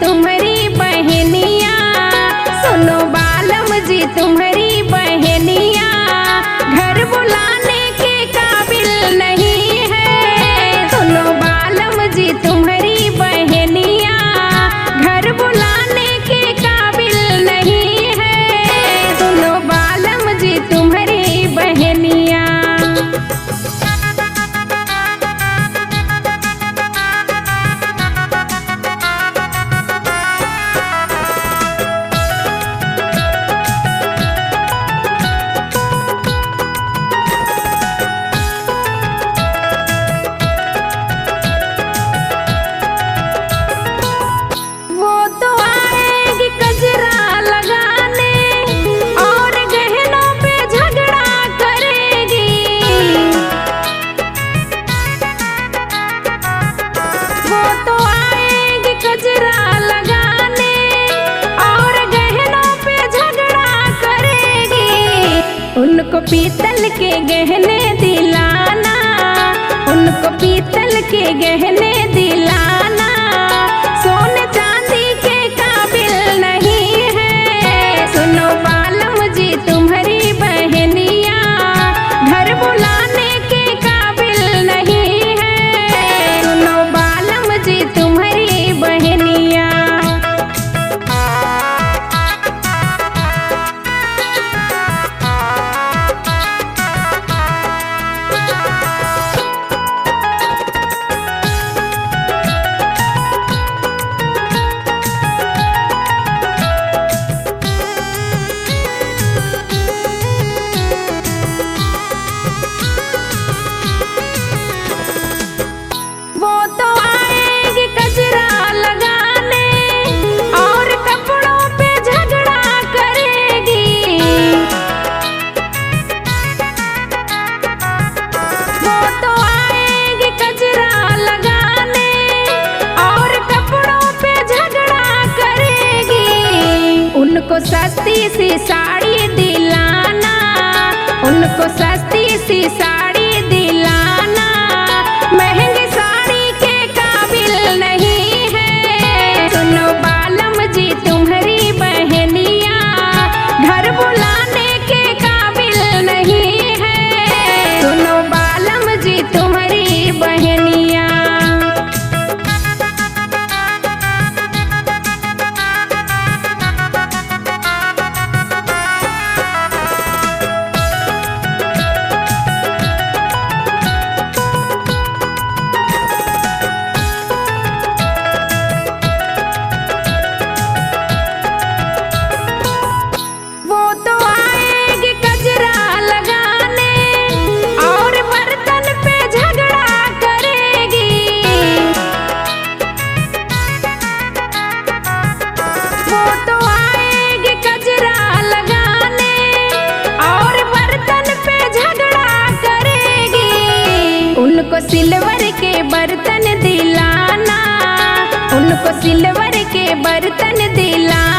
तुम्हारी बहनिया, सुनो बालम जी तुम्हारी बहनिया घर बुलाने के काबिल नहीं है। सुनो बालम जी तुम्हारी बहनिया घर बुलाने के काबिल नहीं है। सुनो बालम जी तुम्हारी बहनिया। उनको पीतल के गहने दिलाना, उनको पीतल के गहने दिलाना, सोने चांदी के काबिल नहीं है। सुनो बालम जी तुम्हारी बहनिया घर बुलाने के काबिल नहीं है। सुनो बालम जी तुम्हारी बहनिया। उनको सस्ती सी साड़ी दिलाना, उनको सस्ती सी साड़ी दिलाना, महंगी साड़ी के काबिल नहीं है। सुनो बालम जी तुम्हारी बहनिया घर बुलाने के काबिल नहीं है। सुनो बालम जी तुम्हारी बहनिया। उनको सिल्वर के बर्तन दिलाना, उनको सिल्वर के बर्तन दिलाना,